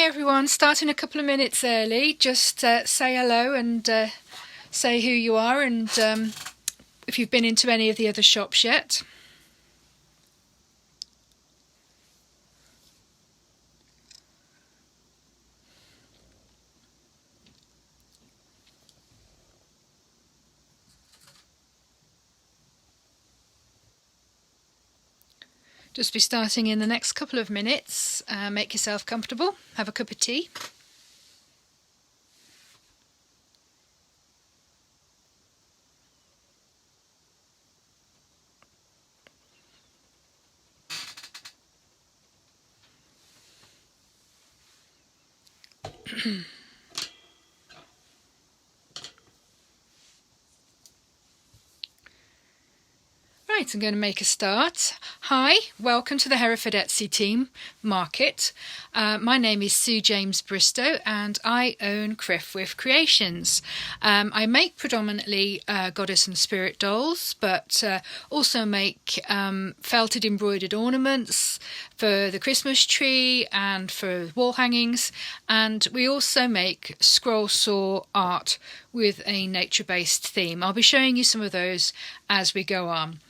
everyone, starting a couple of minutes early. Just say hello and say who you are and if you've been into any of the other shops yet. Just be starting in the next couple of minutes. Make yourself comfortable, have a cup of tea. Right, I'm going to make a start. Hi, welcome to the Hereford Etsy team market. My name is Sue James Bristow and I own Craeft Wif Creations. I make predominantly goddess and spirit dolls, but also make felted embroidered ornaments for the Christmas tree and for wall hangings, and we also make scroll saw art with a nature-based theme. I'll be showing you some of those as we go on.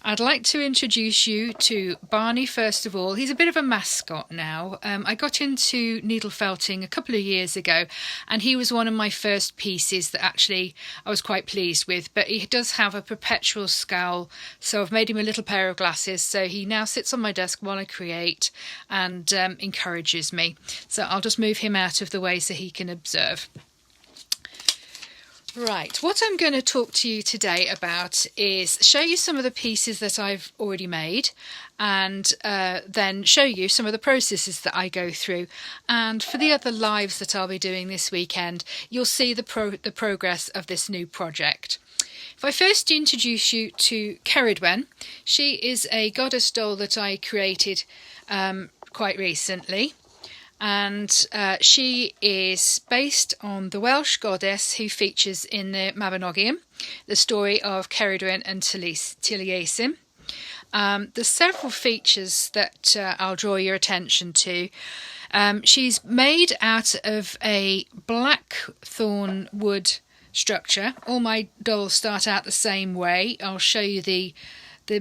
I'd like to introduce you to Barney first of all. He's a bit of a mascot now. I got into needle felting a couple of years ago and he was one of my first pieces that actually I was quite pleased with, but he does have a perpetual scowl, so I've made him a little pair of glasses, so he now sits on my desk while I create and encourages me. So I'll just move him out of the way so he can observe. Right, what I'm going to talk to you today about is show you some of the pieces that I've already made and then show you some of the processes that I go through. And for the other lives that I'll be doing this weekend, you'll see the progress of this new project. If I first introduce you to Craeft, she is a goddess doll that I created quite recently. And she is based on the Welsh goddess who features in the Mabinogion, the story of Ceridwen and Taliesin. There's several features that I'll draw your attention to. She's made out of a blackthorn wood structure. All my dolls start out the same way. I'll show you the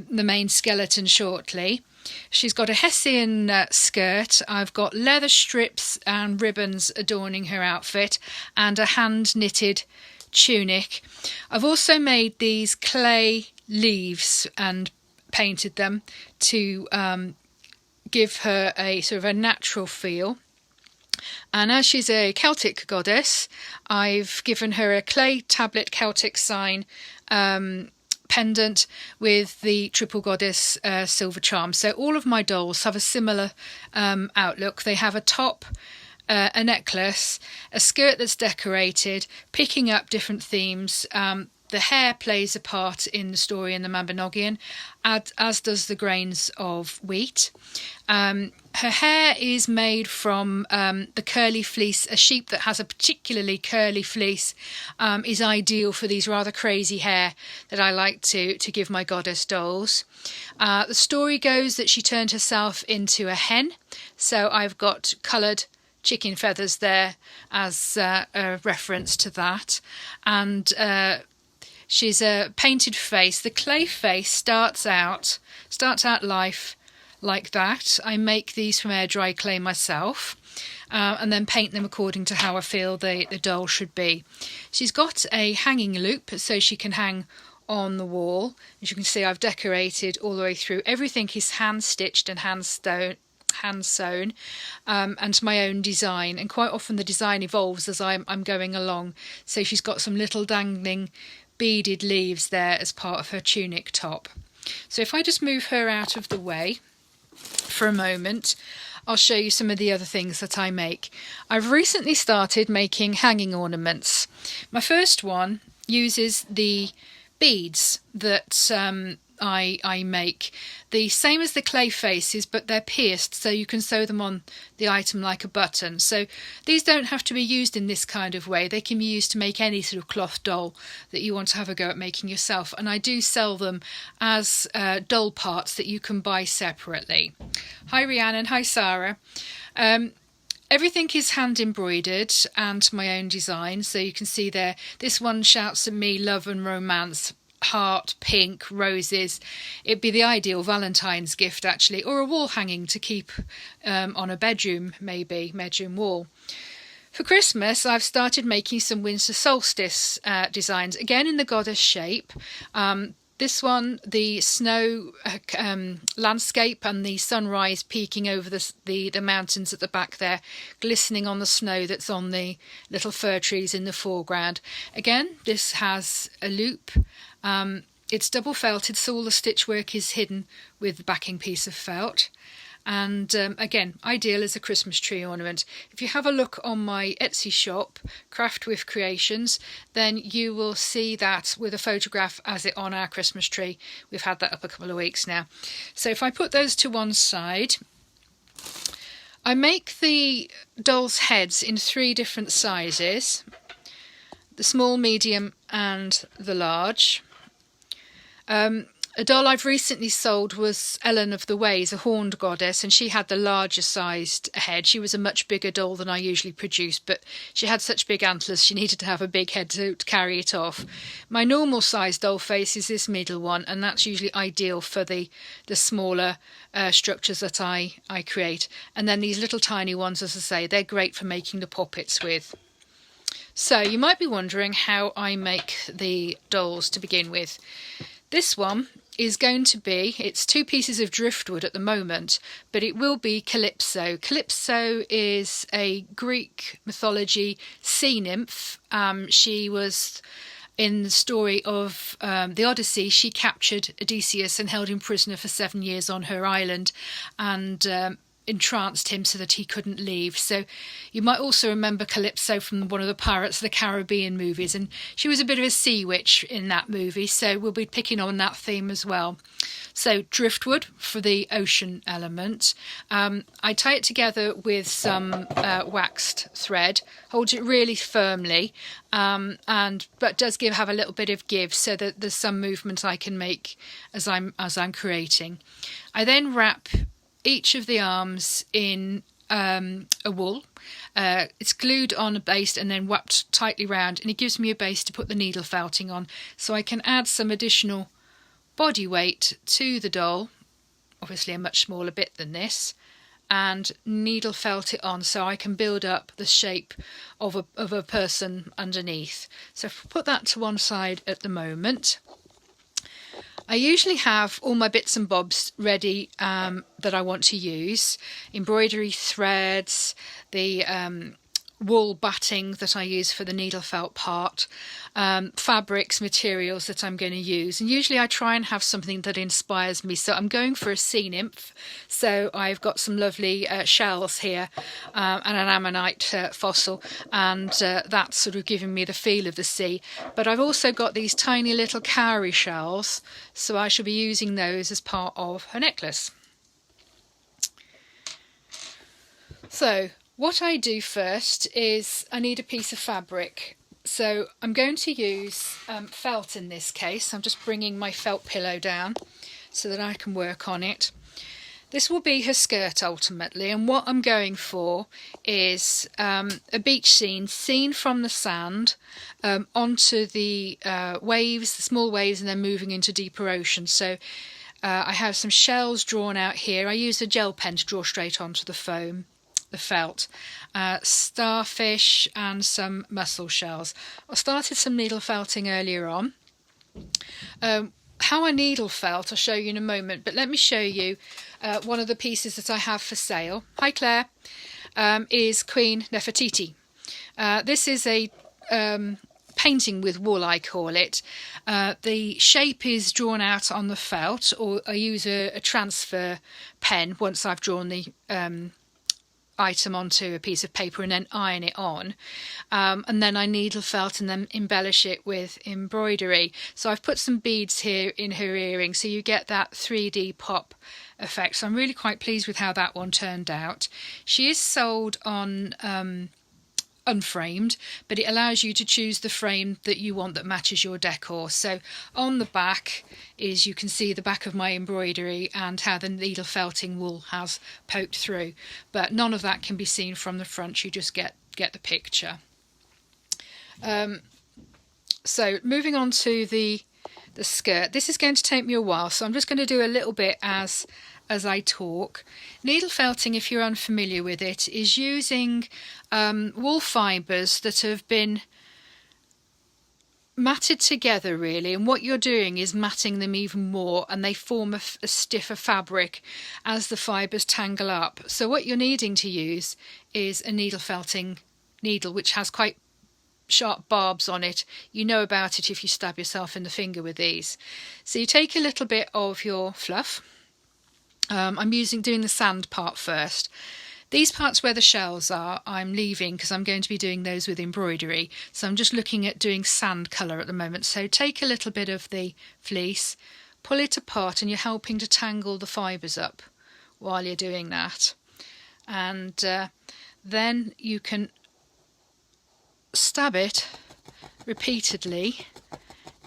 main skeleton shortly. She's got a Hessian skirt. I've got leather strips and ribbons adorning her outfit and a hand-knitted tunic. I've also made these clay leaves and painted them to give her a sort of a natural feel. And as she's a Celtic goddess, I've given her a clay tablet Celtic sign pendant with the triple goddess silver charm. So all of my dolls have a similar outlook. They have a top, a necklace, a skirt that's decorated, picking up different themes. The hair plays a part in the story in the Mabinogion, as does the grains of wheat. Her hair is made from the curly fleece. A sheep that has a particularly curly fleece is ideal for these rather crazy hair that I like to give my goddess dolls. The story goes that she turned herself into a hen, so I've got coloured chicken feathers there as a reference to that. And she's a painted face. The clay face starts out life like that. I make these from air dry clay myself and then paint them according to how I feel the doll should be. She's got a hanging loop so she can hang on the wall. As you can see, I've decorated all the way through. Everything is hand stitched and hand sewn and my own design, and quite often the design evolves as I'm going along. So she's got some little dangling beaded leaves there as part of her tunic top. So if I just move her out of the way for a moment, I'll show you some of the other things that I make. I've recently started making hanging ornaments. My first one uses the beads that I make, the same as the clay faces, but they're pierced so you can sew them on the item like a button. So these don't have to be used in this kind of way. They can be used to make any sort of cloth doll that you want to have a go at making yourself, and I do sell them as doll parts that you can buy separately. Hi Rhiannon, hi Sarah. Everything is hand embroidered and my own design. So you can see there, this one shouts at me love and romance, heart, pink, roses. It'd be the ideal Valentine's gift actually, or a wall hanging to keep on a bedroom, maybe, bedroom wall. For Christmas, I've started making some winter solstice designs, again in the goddess shape. This one, the snow landscape and the sunrise peeking over the mountains at the back there, glistening on the snow that's on the little fir trees in the foreground. Again, this has a loop. It's double felted, so all the stitchwork is hidden with the backing piece of felt. And again, ideal as a Christmas tree ornament. If you have a look on my Etsy shop, Craeft Wif Creations, then you will see that with a photograph as it on our Christmas tree. We've had that up a couple of weeks now. So if I put those to one side, I make the dolls' heads in 3 different sizes: the small, medium and the large. A doll I've recently sold was Ellen of the Ways, a horned goddess, and she had the larger sized head. She was a much bigger doll than I usually produce, but she had such big antlers she needed to have a big head to carry it off. My normal sized doll face is this middle one, and that's usually ideal for the smaller structures that I create. And then these little tiny ones, as I say, they're great for making the poppets with. So you might be wondering how I make the dolls to begin with. This one is going to be, it's 2 pieces of driftwood at the moment, but it will be Calypso. Calypso is a Greek mythology sea nymph. She was, in the story of the Odyssey, she captured Odysseus and held him prisoner for 7 years on her island, and entranced him so that he couldn't leave. So you might also remember Calypso from one of the Pirates of the Caribbean movies, and she was a bit of a sea witch in that movie, so we'll be picking on that theme as well. So driftwood for the ocean element. I tie it together with some waxed thread, holds it really firmly, but does have a little bit of give so that there's some movement I can make as I'm creating. I then wrap each of the arms in a wool. It's glued on a base and then wrapped tightly round, and it gives me a base to put the needle felting on, so I can add some additional body weight to the doll, obviously a much smaller bit than this, and needle felt it on so I can build up the shape of a person underneath. So if I put that to one side at the moment, I usually have all my bits and bobs ready that I want to use. Embroidery threads, the wool batting that I use for the needle felt part, fabrics, materials that I'm going to use. And usually I try and have something that inspires me. So I'm going for a sea nymph. So I've got some lovely shells here and an ammonite fossil, and that's sort of giving me the feel of the sea. But I've also got these tiny little cowrie shells, so I shall be using those as part of her necklace. So what I do first is I need a piece of fabric. So I'm going to use felt in this case. I'm just bringing my felt pillow down so that I can work on it. This will be her skirt ultimately, and what I'm going for is a beach scene seen from the sand onto the waves, the small waves, and then moving into deeper ocean. So I have some shells drawn out here. I use a gel pen to draw straight onto the foam. The felt, starfish and some mussel shells. I started some needle felting earlier on. How I needle felt I'll show you in a moment, but let me show you one of the pieces that I have for sale. Hi Claire, is Queen Nefertiti. This is a painting with wool, I call it. The shape is drawn out on the felt, or I use a transfer pen once I've drawn the item onto a piece of paper and then iron it on, and then I needle felt and then embellish it with embroidery. So I've put some beads here in her earring, so you get that 3D pop effect. So I'm really quite pleased with how that one turned out. She is sold on unframed, but it allows you to choose the frame that you want that matches your decor. So on the back is, you can see the back of my embroidery and how the needle felting wool has poked through, but none of that can be seen from the front. You just get the picture. So moving on to the skirt. This is going to take me a while, so I'm just going to do a little bit as I talk. Needle felting, if you're unfamiliar with it, is using wool fibres that have been matted together, really, and what you're doing is matting them even more, and they form a stiffer fabric as the fibres tangle up. So what you're needing to use is a needle felting needle, which has quite sharp barbs on it. You know about it if you stab yourself in the finger with these. So you take a little bit of your fluff. I'm doing the sand part first. These parts where the shells are, I'm leaving because I'm going to be doing those with embroidery. So I'm just looking at doing sand colour at the moment. So take a little bit of the fleece, pull it apart, and you're helping to tangle the fibres up while you're doing that. And then you can stab it repeatedly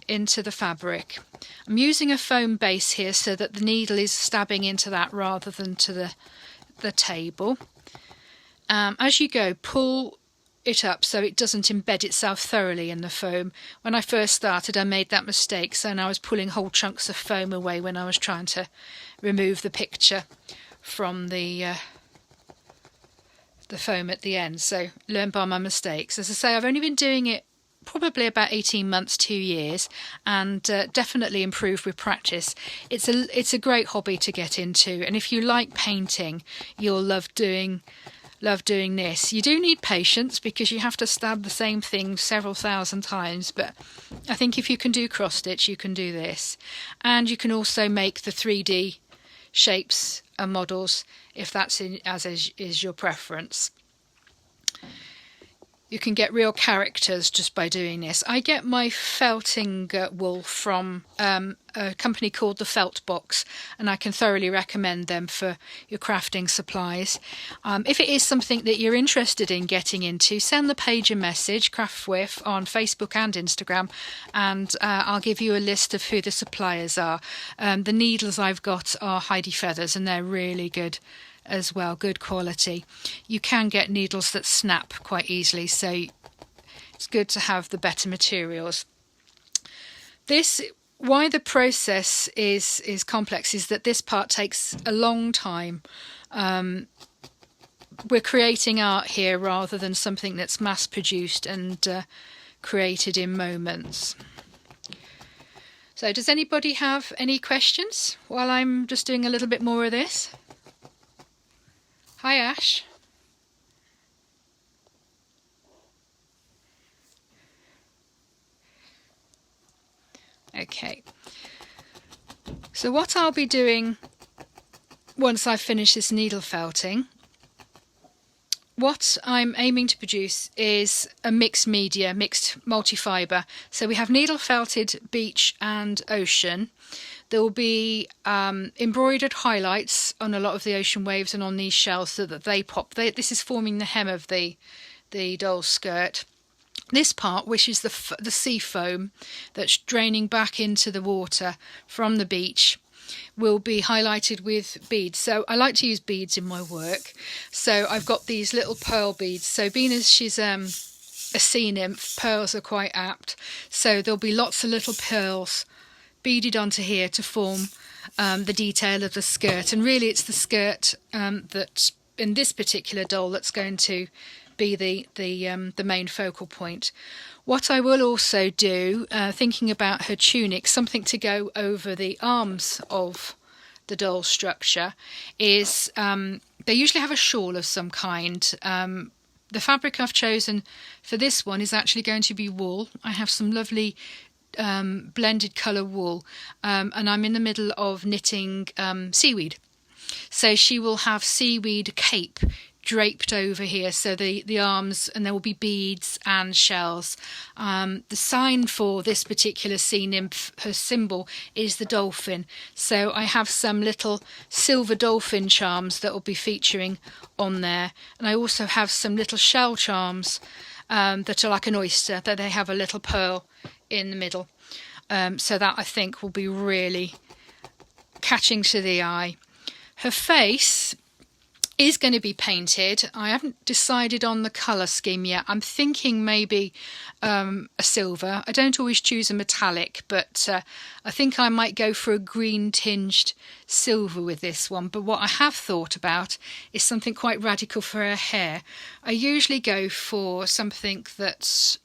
into the fabric. I'm using a foam base here so that the needle is stabbing into that rather than to the table. As you go, pull it up so it doesn't embed itself thoroughly in the foam. When I first started, I made that mistake, so now I was pulling whole chunks of foam away when I was trying to remove the picture from the foam at the end. So learn by my mistakes. As I say, I've only been doing it probably about 18 months, 2 years, and definitely improved with practice. It's a great hobby to get into, and if you like painting, you'll love doing this. You do need patience because you have to stab the same thing several thousand times, but I think if you can do cross stitch, you can do this. And you can also make the 3D shapes and models if that's as is your preference. You can get real characters just by doing this. I get my felting wool from a company called the Felt Box, and I can thoroughly recommend them for your crafting supplies. If it is something that you're interested in getting into, send the page a message, Craeft Wif, on Facebook and Instagram, and I'll give you a list of who the suppliers are. The needles I've got are Heidi Feathers, and they're really good as well, good quality. You can get needles that snap quite easily, so it's good to have the better materials. Why the process is complex is that this part takes a long time. We're creating art here rather than something that's mass produced and created in moments. So does anybody have any questions while I'm just doing a little bit more of this? Hi Ash. Okay, so what I'll be doing once I finish this needle felting, what I'm aiming to produce is a mixed media, mixed multi-fibre. So we have needle felted beach and ocean. There will be embroidered highlights on a lot of the ocean waves and on these shells so that they pop. This is forming the hem of the doll's skirt. This part, which is the sea foam that's draining back into the water from the beach, will be highlighted with beads. So I like to use beads in my work. So I've got these little pearl beads. So being as she's a sea nymph, pearls are quite apt. So there'll be lots of little pearls beaded onto here to form the detail of the skirt. And really it's the skirt that in this particular doll that's going to be the main focal point. What I will also do, thinking about her tunic, something to go over the arms of the doll structure, is they usually have a shawl of some kind. The fabric I've chosen for this one is actually going to be wool. I have some lovely blended colour wool, and I'm in the middle of knitting seaweed. So she will have seaweed cape draped over here, so the arms, and there will be beads and shells. The sign for this particular sea nymph, her symbol, is the dolphin. So I have some little silver dolphin charms that will be featuring on there, and I also have some little shell charms that are like an oyster, that they have a little pearl in the middle. So that I think will be really catching to the eye. Her face is going to be painted. I haven't decided on the colour scheme yet. I'm thinking maybe a silver. I don't always choose a metallic, but I think I might go for a green tinged silver with this one. But what I have thought about is something quite radical for her hair. I usually go for something that's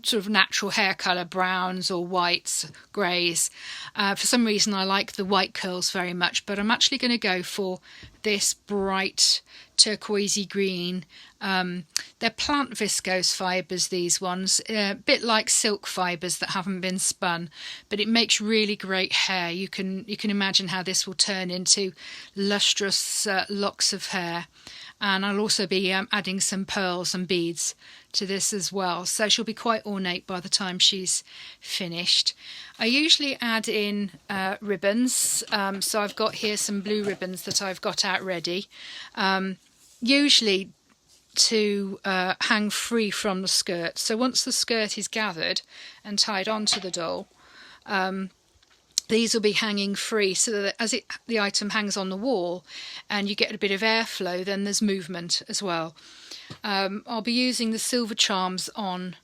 sort of natural hair colour, browns or whites, greys. For some reason I like the white curls very much, but I'm actually going to go for this bright turquoisey green. They're plant viscose fibres, these ones, a bit like silk fibres that haven't been spun, but it makes really great hair. You can imagine how this will turn into lustrous locks of hair. And I'll also be adding some pearls and beads to this as well, so she'll be quite ornate by the time she's finished. I usually add in ribbons, so I've got here some blue ribbons that I've got out ready, usually to hang free from the skirt. So once the skirt is gathered and tied onto the doll, these will be hanging free, so that as the item hangs on the wall and you get a bit of airflow, then there's movement as well. I'll be using the silver charms on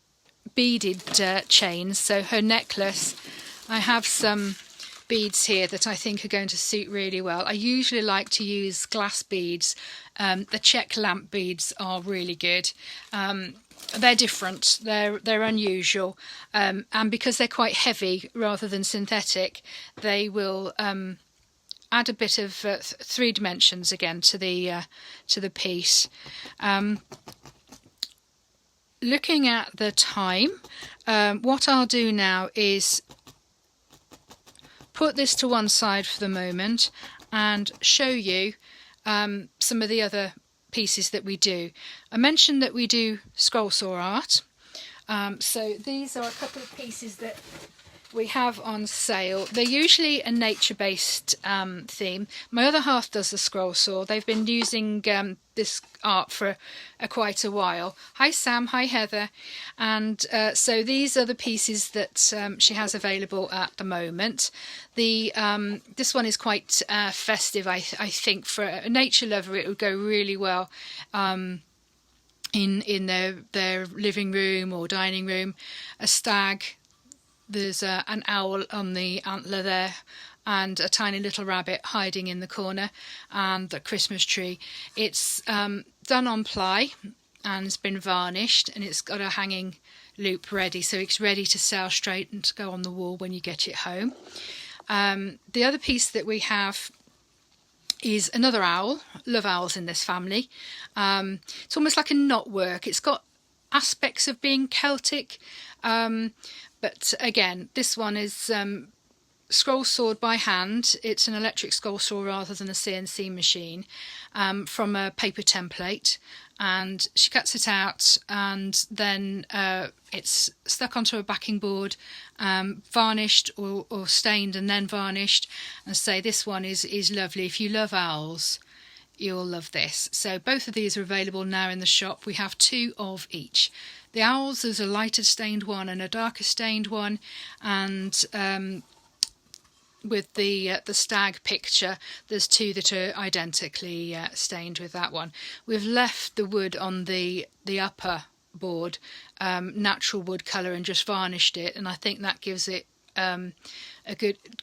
beaded chains. So her necklace, I have some beads here that I think are going to suit really well. I usually like to use glass beads. The Czech lamp beads are really good. They're different, they're unusual, and because they're quite heavy rather than synthetic, they will add a bit of 3 dimensions again to the piece. Looking at the time, what I'll do now is put this to one side for the moment and show you some of the other pieces that we do. I mentioned that we do scroll saw art, so these are a couple of pieces that we have on sale. They're usually a nature-based theme. My other half does the scroll saw. They've been using this art for quite a while. Hi Sam, hi Heather. And so these are the pieces that she has available at the moment. This one is quite festive, I think. For a nature lover it would go really well in their living room or dining room. A stag, there's an owl on the antler there, and a tiny little rabbit hiding in the corner, and the Christmas tree. It's done on ply and it's been varnished, and it's got a hanging loop ready, so it's ready to sail straight and to go on the wall when you get it home. The other piece that we have is another owl. Love owls in this family. It's almost like a knotwork. It's got aspects of being Celtic, but again, this one is scroll sawed by hand. It's an electric scroll saw rather than a CNC machine, from a paper template, and she cuts it out, and then it's stuck onto a backing board, varnished or stained and then varnished. And say this one is lovely. If you love owls, you'll love this. So both of these are available now in the shop. We have 2 of each. The owls, there's a lighter stained one and a darker stained one, and with the stag picture, there's 2 that are identically stained with that one. We've left the wood on the upper board natural wood colour and just varnished it, and I think that gives it a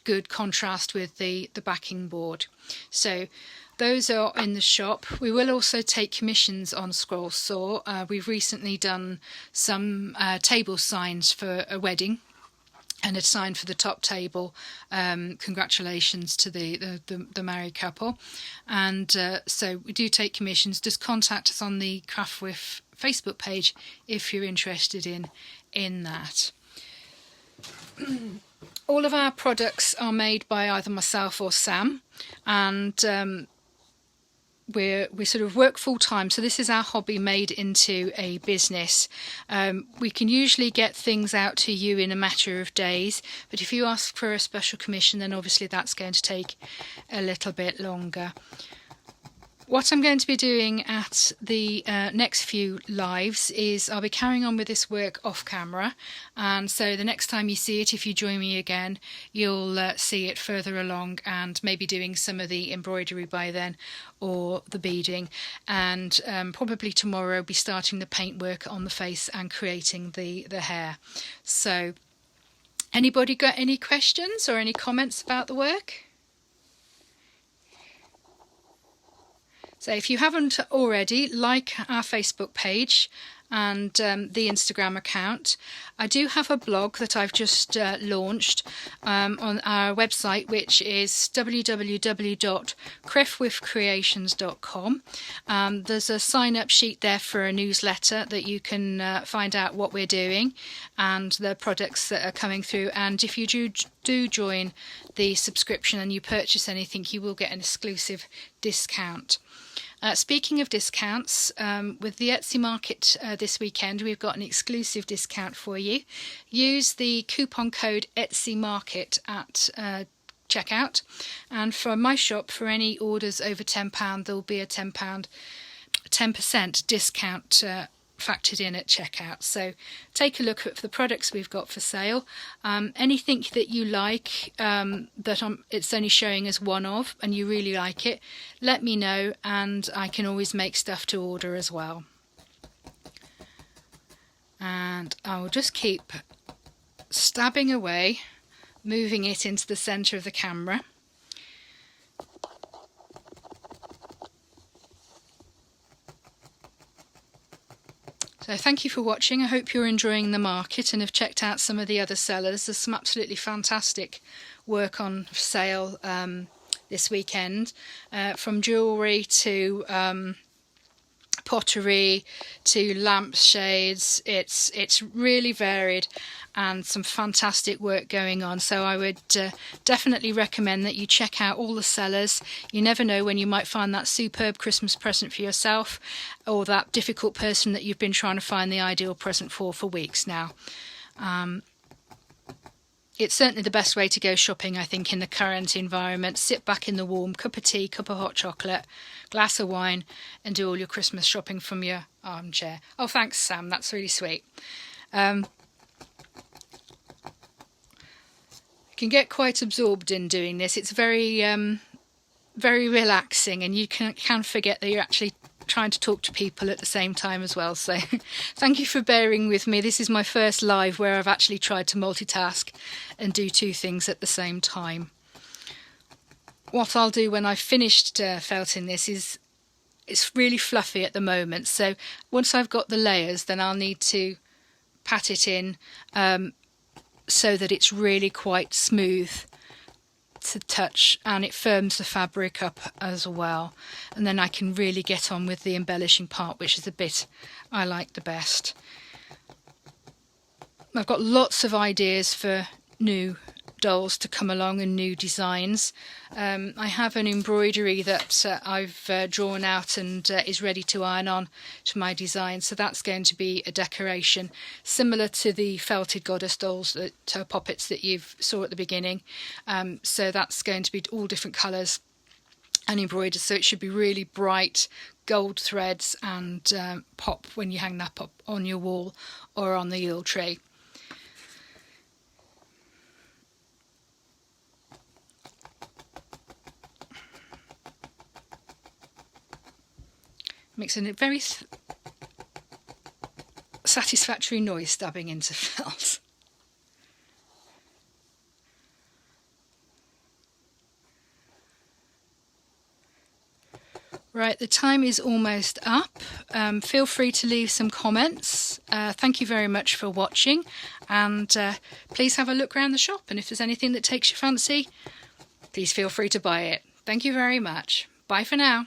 good contrast with the backing board. So those are in the shop. We will also take commissions on scroll saw. We've recently done some table signs for a wedding, and a sign for the top table. Congratulations to the married couple. And so we do take commissions. Just contact us on the Craeft Wif Facebook page if you're interested in that. All of our products are made by either myself or Sam, and we sort of work full time, so this is our hobby made into a business. We can usually get things out to you in a matter of days, but if you ask for a special commission, then obviously that's going to take a little bit longer. What I'm going to be doing at the next few lives is I'll be carrying on with this work off camera, and so the next time you see it, if you join me again, you'll see it further along and maybe doing some of the embroidery by then or the beading, and probably tomorrow I'll be starting the paintwork on the face and creating the hair. So anybody got any questions or any comments about the work? So if you haven't already, like our Facebook page and the Instagram account. I do have a blog that I've just launched on our website, which is www.craeftwifcreations.com. There's a sign-up sheet there for a newsletter that you can find out what we're doing and the products that are coming through. And if you do join the subscription and you purchase anything, you will get an exclusive discount. Speaking of discounts, with the Etsy market this weekend, we've got an exclusive discount for you. Use the coupon code Etsy Market at checkout, and for my shop, for any orders over £10, there will be a £10 10% discount factored in at checkout. So take a look at the products we've got for sale. Anything that you like that it's only showing as one of and you really like it, let me know, and I can always make stuff to order as well. And I'll just keep stabbing away, moving it into the centre of the camera. So thank you for watching. I hope you're enjoying the market and have checked out some of the other sellers. There's some absolutely fantastic work on sale this weekend, from jewellery to pottery to lampshades. It's really varied and some fantastic work going on. So I would definitely recommend that you check out all the sellers. You never know when you might find that superb Christmas present for yourself, or that difficult person that you've been trying to find the ideal present for weeks now. It's certainly the best way to go shopping, I think, in the current environment. Sit back in the warm, cup of tea, cup of hot chocolate, glass of wine, and do all your Christmas shopping from your armchair. Oh, thanks, Sam. That's really sweet. You can get quite absorbed in doing this. It's very, very relaxing, and you can forget that you're actually trying to talk to people at the same time as well. So thank you for bearing with me. This is my first live where I've actually tried to multitask and do two things at the same time. What I'll do when I've finished felting this is, it's really fluffy at the moment, so once I've got the layers, then I'll need to pat it in so that it's really quite smooth to touch, and it firms the fabric up as well, and then I can really get on with the embellishing part, which is the bit I like the best. I've got lots of ideas for new dolls to come along and new designs. I have an embroidery that I've drawn out and is ready to iron on to my design, so that's going to be a decoration similar to the felted goddess dolls, poppets that you saw at the beginning. So that's going to be all different colours and embroidered, so it should be really bright gold threads and pop when you hang that up on your wall or on the Yule tree. Makes a very satisfactory noise stabbing into felt. Right, the time is almost up. Feel free to leave some comments. Thank you very much for watching, and please have a look around the shop, and if there's anything that takes your fancy, please feel free to buy it. Thank you very much. Bye for now.